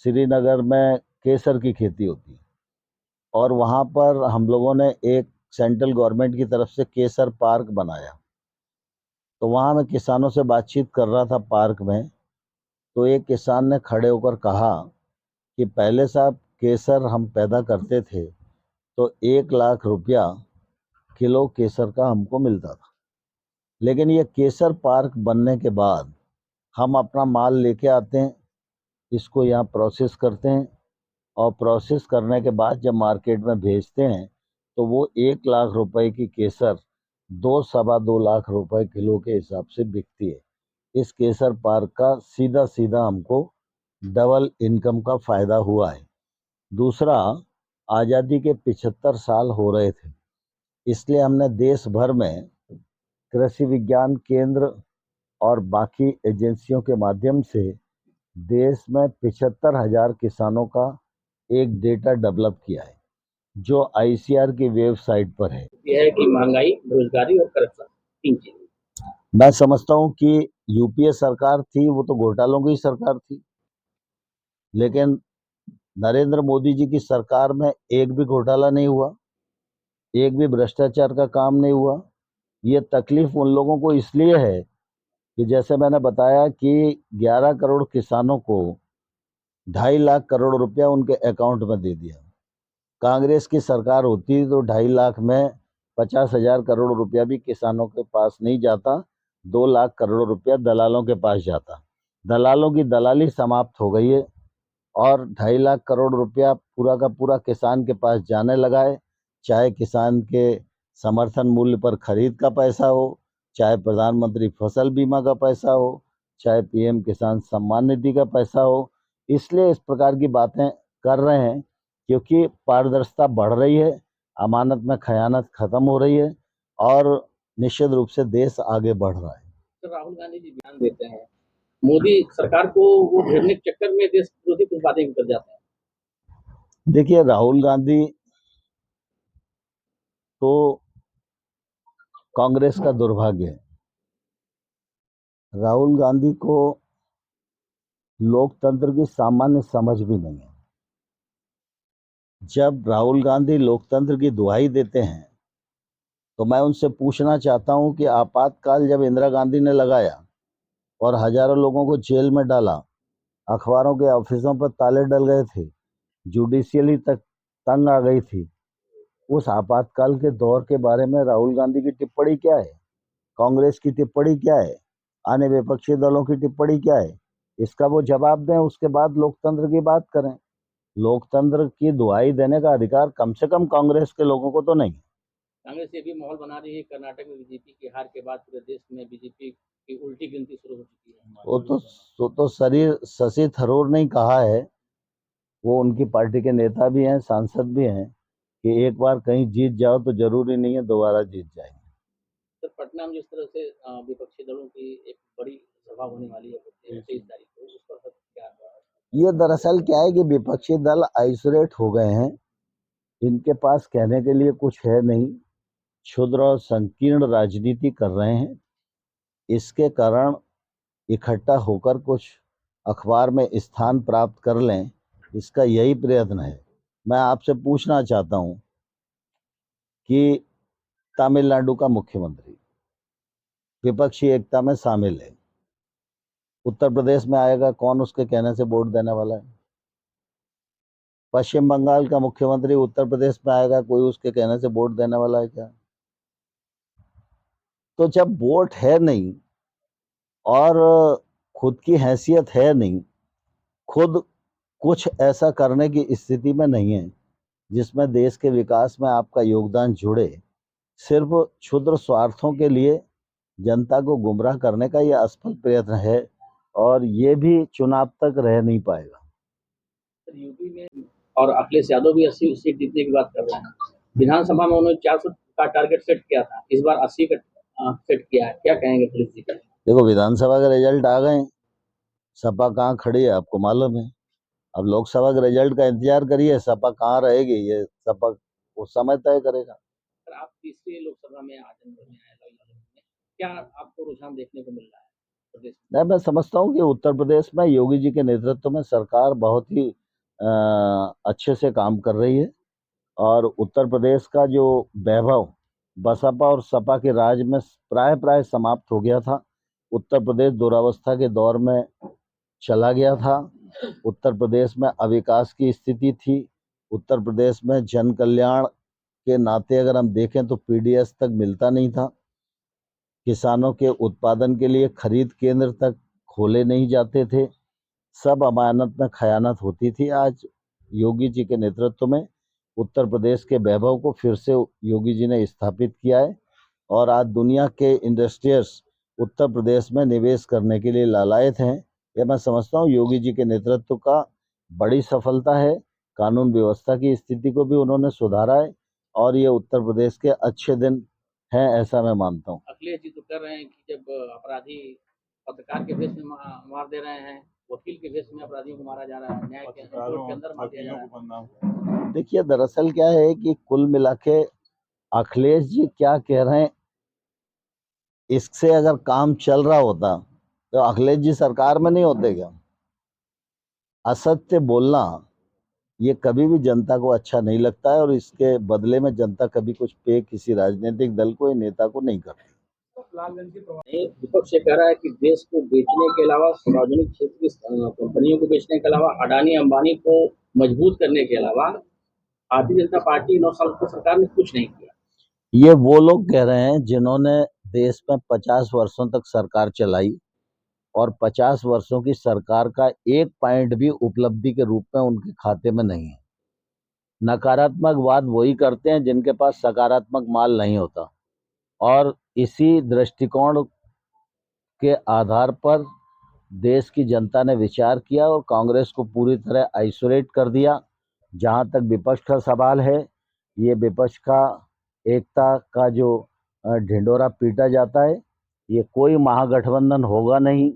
श्रीनगर में केसर की खेती होती है और वहाँ पर हम लोगों ने एक सेंट्रल गवर्नमेंट की तरफ से केसर पार्क बनाया। तो वहाँ मैं किसानों से बातचीत कर रहा था पार्क में, तो एक किसान ने खड़े होकर कहा कि पहले साहब केसर हम पैदा करते थे तो 1 लाख रुपया किलो केसर का हमको मिलता था, लेकिन ये केसर पार्क बनने के बाद हम अपना माल लेके आते हैं, इसको यहाँ प्रोसेस करते हैं और प्रोसेस करने के बाद जब मार्केट में भेजते हैं तो वो 1 लाख रुपए की केसर 2 सवा 2 लाख रुपए किलो के हिसाब से बिकती है। इस केसर पार्क का सीधा सीधा हमको डबल इनकम का फायदा हुआ है। दूसरा, आज़ादी के 75 साल हो रहे थे, इसलिए हमने देश भर में कृषि विज्ञान केंद्र और बाकी एजेंसियों के माध्यम से देश में 75,000 किसानों का एक डेटा डेवलप किया है जो आईसीआर की वेबसाइट पर है। यह है कि महंगाई, बेरोजगारी और करप्शन, 3 चीजें। मैं समझता हूँ कि यूपीए सरकार थी वो तो घोटालों की सरकार थी, लेकिन नरेंद्र मोदी जी की सरकार में एक भी घोटाला नहीं हुआ, एक भी भ्रष्टाचार का काम नहीं हुआ। ये तकलीफ उन लोगों को इसलिए है कि जैसे मैंने बताया कि 11 करोड़ किसानों को 2.5 लाख करोड़ रुपया उनके अकाउंट में दे दिया। कांग्रेस की सरकार होती तो 2.5 लाख में 50,000 करोड़ रुपया भी किसानों के पास नहीं जाता, 2 लाख करोड़ रुपया दलालों के पास जाता। दलालों की दलाली समाप्त हो गई है और 2.5 लाख करोड़ रुपया पूरा का पूरा किसान के पास जाने लगा है, चाहे किसान के समर्थन मूल्य पर खरीद का पैसा हो, चाहे प्रधानमंत्री फसल बीमा का पैसा हो, चाहे पीएम किसान सम्मान निधि का पैसा हो। इसलिए इस प्रकार की बातें कर रहे हैं क्योंकि पारदर्शिता बढ़ रही है, अमानत में खयानत खत्म हो रही है और निश्चित रूप से देश आगे बढ़ रहा है। तो राहुल गांधी जी बयान देते हैं, मोदी सरकार को वो घेरने के चक्कर में देश विरोधी कुछ बातें भी कर जाते हैं। देखिए, राहुल गांधी तो कांग्रेस का दुर्भाग्य है। राहुल गांधी को लोकतंत्र की सामान्य समझ भी नहीं है। जब राहुल गांधी लोकतंत्र की दुहाई देते हैं तो मैं उनसे पूछना चाहता हूं कि आपातकाल जब इंदिरा गांधी ने लगाया और हजारों लोगों को जेल में डाला, अखबारों के ऑफिसों पर ताले डल गए थे, जुडिशियली तक तंग आ गई थी, उस आपातकाल के दौर के बारे में राहुल गांधी की टिप्पणी क्या है, कांग्रेस की टिप्पणी क्या है, अन्य विपक्षी दलों की टिप्पणी क्या है? इसका वो जवाब दें, उसके बाद लोकतंत्र की बात करें। लोकतंत्र की दुहाई देने का अधिकार कम से कम कांग्रेस के लोगों को तो नहीं। कांग्रेस ये भी माहौल बना रही है, कर्नाटक में बीजेपी की हार के बाद पूरे देश में बीजेपी की उल्टी गिनती शुरू हो चुकी है। वो तो शरीर शशि थरूर ने कहा है, वो उनकी पार्टी के नेता भी हैं, सांसद भी हैं, कि एक बार कहीं जीत जाओ तो जरूरी नहीं है दोबारा जीत जाएंगे। तो पटना में जिस तरह से विपक्षी दलों की एक बड़ी सभा होने वाली है 23 तारीख को, उस पर क्या? ये दरअसल क्या है कि विपक्षी दल आइसोलेट हो गए हैं, इनके पास कहने के लिए कुछ है नहीं, क्षुद्र और संकीर्ण राजनीति कर रहे हैं। इसके कारण इकट्ठा होकर कुछ अखबार में स्थान प्राप्त कर लें, इसका यही प्रयत्न है। मैं आपसे पूछना चाहता हूं कि तमिलनाडु का मुख्यमंत्री विपक्षी एकता में शामिल है, उत्तर प्रदेश में आएगा, कौन उसके कहने से वोट देने वाला है? पश्चिम बंगाल का मुख्यमंत्री उत्तर प्रदेश में आएगा, कोई उसके कहने से वोट देने वाला है क्या? तो जब वोट है नहीं और खुद की हैसियत है नहीं, खुद कुछ ऐसा करने की स्थिति में नहीं है जिसमें देश के विकास में आपका योगदान जुड़े, सिर्फ क्षुद्र स्वार्थों के लिए जनता को गुमराह करने का यह असफल प्रयत्न है और ये भी चुनाव तक रह नहीं पाएगा। यूपी में और अखिलेश यादव भी 80 सीट जीतने की बात कर रहे हैं। विधानसभा में उन्होंने 400 का टारगेट सेट किया था, इस बार 80 का सेट किया है। क्या कहेंगे अखिलेश जी? देखो, विधानसभा के रिजल्ट आ गए, सपा कहाँ खड़ी है आपको मालूम है। अब लोकसभा के रिजल्ट का इंतजार करिए, सपा कहाँ रहेगी ये सपा वो समय तय करेगा। आप तीसरी लोकसभा में आ जाएंगे, क्या आपको रुझान देखने को मिल रहा है? प्रदेश में? नहीं, मैं समझता हूँ कि उत्तर प्रदेश में योगी जी के नेतृत्व में सरकार बहुत ही अच्छे से काम कर रही है और उत्तर प्रदेश का जो वैभव बसपा और सपा के राज में प्राय प्राय समाप्त हो गया था। उत्तर प्रदेश दुरावस्था के दौर में चला गया था। उत्तर प्रदेश में अविकास की स्थिति थी। उत्तर प्रदेश में जन कल्याण के नाते अगर हम देखें तो पीडीएस तक मिलता नहीं था। किसानों के उत्पादन के लिए खरीद केंद्र तक खोले नहीं जाते थे। सब अमानत में खयानत होती थी। आज योगी जी के नेतृत्व में उत्तर प्रदेश के वैभव को फिर से योगी जी ने स्थापित किया है और आज दुनिया के इंडस्ट्रियल्स उत्तर प्रदेश में निवेश करने के लिए लालायत हैं। यह मैं समझता हूँ योगी जी के नेतृत्व का बड़ी सफलता है। कानून व्यवस्था की स्थिति को भी उन्होंने सुधारा है और ये उत्तर प्रदेश के अच्छे दिन हैं, ऐसा मैं मानता हूँ। अखिलेश जी तो कर रहे हैं कि जब अपराधी पत्रकार के भेष में मार दे रहे हैं, वकील के भेष में अपराधियों को मारा जा रहा है, न्याय के कोर्ट के अंदर मार दिया जा रहा है। देखिए, दरअसल क्या है कि कुल मिला के अखिलेश जी क्या कह रहे हैं, इससे अगर काम चल रहा होता तो अखिलेश जी सरकार में नहीं होते क्या? असत्य बोलना ये कभी भी जनता को अच्छा नहीं लगता है और इसके बदले में जनता कभी कुछ पे किसी राजनीतिक दल को या नेता को नहीं करती। विपक्ष ये कह रहा है कि देश को बेचने के अलावा, सार्वजनिक क्षेत्र की कंपनियों को बेचने के अलावा, अडानी अंबानी को मजबूत करने के अलावा भारतीय जनता पार्टी 9 साल की सरकार ने कुछ नहीं किया। ये वो लोग कह रहे हैं जिन्होंने देश में 50 वर्षों तक सरकार चलाई और 50 वर्षों की सरकार का एक पॉइंट भी उपलब्धि के रूप में उनके खाते में नहीं है। नकारात्मक बात वही करते हैं जिनके पास सकारात्मक माल नहीं होता और इसी दृष्टिकोण के आधार पर देश की जनता ने विचार किया और कांग्रेस को पूरी तरह आइसोलेट कर दिया। जहां तक विपक्ष का सवाल है, ये विपक्ष का एकता का जो ढिंढोरा पीटा जाता है, ये कोई महागठबंधन होगा नहीं।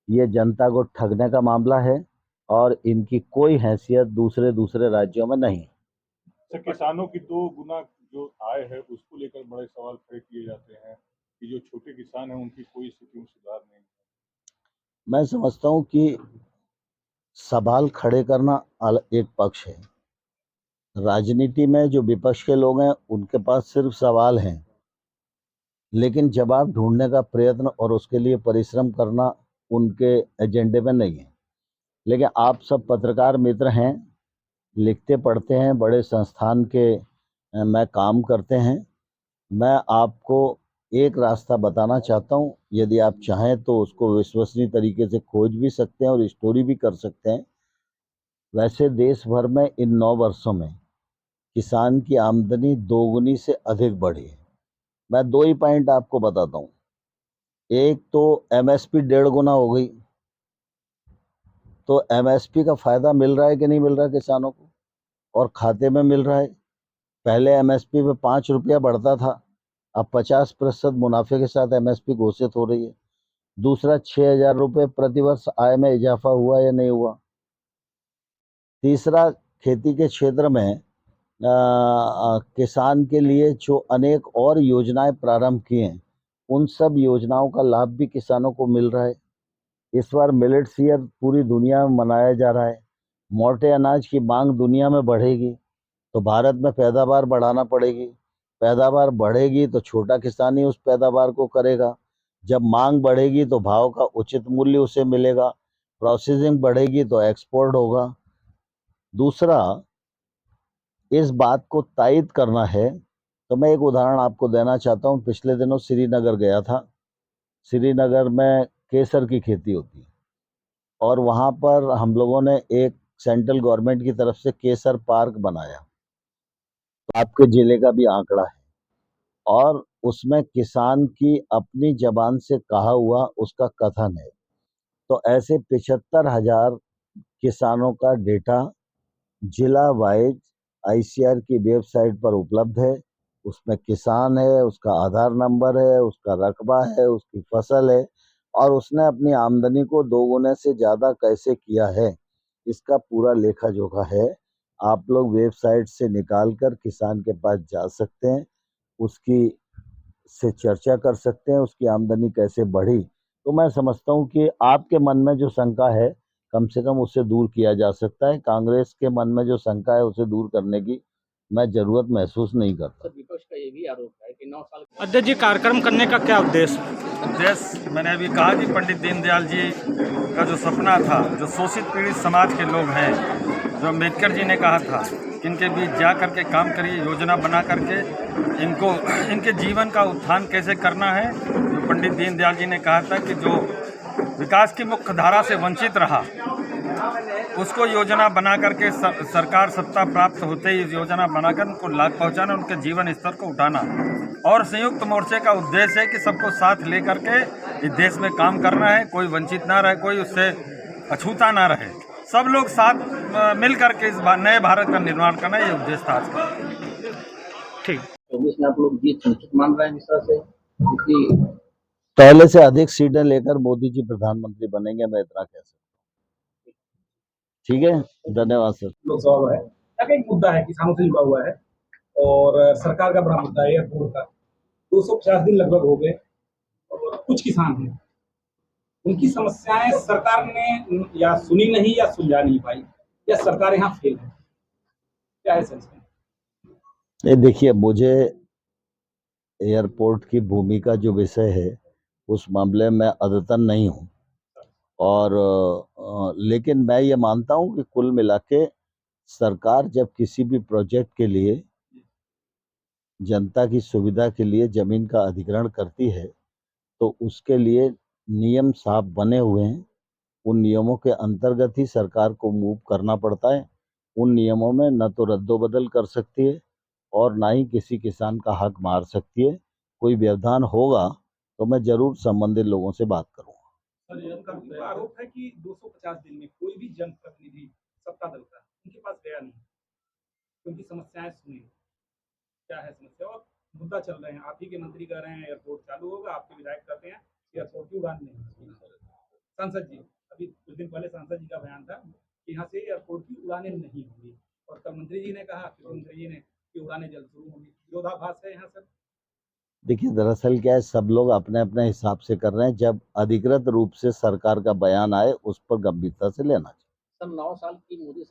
ये जनता को ठगने का मामला है और इनकी कोई हैसियत दूसरे राज्यों में नहीं। सर, किसानों की 2 गुना जो आय है उसको लेकर बड़े सवाल खड़े किए जाते हैं कि जो छोटे किसान हैं उनकी कोई स्थिति में सुधार नहीं है। मैं समझता हूँ कि सवाल खड़े करना एक पक्ष है। राजनीति में जो विपक्ष के लोग हैं उनके पास सिर्फ सवाल हैं, लेकिन जवाब ढूंढने का प्रयत्न और उसके लिए परिश्रम करना उनके एजेंडे में नहीं है। लेकिन आप सब पत्रकार मित्र हैं, लिखते पढ़ते हैं, बड़े संस्थान के में काम करते हैं। मैं आपको एक रास्ता बताना चाहता हूँ, यदि आप चाहें तो उसको विश्वसनीय तरीके से खोज भी सकते हैं और स्टोरी भी कर सकते हैं। वैसे देश भर में इन 9 वर्षों में किसान की आमदनी दोगुनी से अधिक बढ़ी है। मैं 2 ही पॉइंट आपको बताता हूँ। एक तो एमएसपी 1.5 गुना हो गई, तो एमएसपी का फायदा मिल रहा है कि नहीं मिल रहा है किसानों को, और खाते में मिल रहा है। पहले एमएसपी पे 5 रुपया बढ़ता था, अब 50% मुनाफे के साथ एमएसपी घोषित हो रही है। दूसरा, 6,000 रुपये प्रतिवर्ष आय में इजाफा हुआ या नहीं हुआ। तीसरा, खेती के क्षेत्र में किसान के लिए जो अनेक और योजनाएं प्रारंभ की हैं, उन सब योजनाओं का लाभ भी किसानों को मिल रहा है। इस बार मिलेट्स ईयर पूरी दुनिया में मनाया जा रहा है। मोटे अनाज की मांग दुनिया में बढ़ेगी तो भारत में पैदावार बढ़ाना पड़ेगी। पैदावार बढ़ेगी तो छोटा किसान ही उस पैदावार को करेगा। जब मांग बढ़ेगी तो भाव का उचित मूल्य उसे मिलेगा। प्रोसेसिंग बढ़ेगी तो एक्सपोर्ट होगा। दूसरा, इस बात को तायद करना है तो मैं एक उदाहरण आपको देना चाहता हूँ। पिछले दिनों श्रीनगर गया था। श्रीनगर में केसर की खेती होती है और वहाँ पर हम लोगों ने एक सेंट्रल गवर्नमेंट की तरफ से केसर पार्क बनाया। तो आपके जिले का भी आंकड़ा है और उसमें किसान की अपनी जबान से कहा हुआ उसका कथन है। तो ऐसे 75,000 किसानों का डेटा जिला वाइज आईसीआर की वेबसाइट पर उपलब्ध है। उसमें किसान है, उसका आधार नंबर है, उसका रकबा है, उसकी फसल है और उसने अपनी आमदनी को 2 गुने से ज़्यादा कैसे किया है, इसका पूरा लेखा जोखा है। आप लोग वेबसाइट से निकाल कर किसान के पास जा सकते हैं, उसकी से चर्चा कर सकते हैं, उसकी आमदनी कैसे बढ़ी तो मैं समझता हूं कि आपके मन में जो शंका है कम से कम उससे दूर किया जा सकता है। कांग्रेस के मन में जो शंका है उसे दूर करने की मैं जरूरत महसूस नहीं करता। सर विपक्ष का ये भी आरोप है कि 9 साल अध्यक्ष जी, कार्यक्रम करने का क्या उद्देश्य? उद्देश्य मैंने अभी कहा कि पंडित दीनदयाल जी का जो सपना था, जो शोषित पीड़ित समाज के लोग हैं, जो अम्बेडकर जी ने कहा था कि इनके बीच जा करके काम करिए, योजना बना करके इनको इनके जीवन का उत्थान कैसे करना है। जो पंडित दीनदयाल जी ने कहा था कि जो विकास की मुख्य धारा से वंचित रहा उसको योजना बना करके सरकार सत्ता प्राप्त होते ही योजना बनाकर उनको लाभ पहुंचाना, उनके जीवन स्तर को उठाना। और संयुक्त मोर्चे का उद्देश्य है कि सबको साथ लेकर के इस देश में काम करना है, कोई वंचित ना रहे, कोई उससे अछूता ना रहे, सब लोग साथ मिल करके इस नए भारत का निर्माण करना, ये उद्देश्य था आज का। ठीक। 24 में आप लोग जीत सुनिश्चित मान रहे हैं जिस तरह से इतनी पहले से अधिक सीटें लेकर मोदी जी प्रधानमंत्री बनेंगे, मैं इतना कह सकता हूँ। ठीक है, धन्यवाद सर। लोकसभा है क्या एक मुद्दा है किसानों से जुड़ा हुआ है और सरकार का बड़ा मुद्दा है एयरपोर्ट का। 250 दिन लगभग हो गए और कुछ किसान हैं, उनकी समस्याएं सरकार ने या सुनी नहीं या सुलझा नहीं पाई, या सरकार यहाँ फेल है, क्या है सर? ये देखिए, मुझे एयरपोर्ट की भूमि का जो विषय है उस मामले में अद्यतन नहीं हूँ, और लेकिन मैं ये मानता हूँ कि कुल मिला के सरकार जब किसी भी प्रोजेक्ट के लिए जनता की सुविधा के लिए जमीन का अधिग्रहण करती है तो उसके लिए नियम साफ बने हुए हैं। उन नियमों के अंतर्गत ही सरकार को मूव करना पड़ता है। उन नियमों में न तो रद्दोबदल कर सकती है और ना ही किसी किसान का हक मार सकती है। कोई व्यवधान होगा तो मैं जरूर संबंधित लोगों से बात करूंगा। सर, आरोप है कि 250 दिन में कोई भी जनप्रतिनिधि सत्ता दल का उनके पास गया नहीं, उनकी समस्याएं सुनी, क्या है समस्या और मुद्दा चल रहे हैं। आप ही के मंत्री कह रहे हैं एयरपोर्ट चालू होगा, आपके विधायक कहते हैं एयरपोर्ट की उड़ान नहीं। सांसद जी, अभी कुछ दिन पहले सांसद जी का बयान था कि यहाँ से एयरपोर्ट की उड़ानें नहीं होंगी, और कल मंत्री जी ने कहा कि उड़ानें जल्द शुरू होंगी। विरोधाभास है यहाँ सर। देखिए, दरअसल क्या है, सब लोग अपने अपने हिसाब से कर रहे हैं। जब अधिकृत रूप से सरकार का बयान आए उस पर गंभीरता से लेना चाहिए। सर 9 साल की मोदी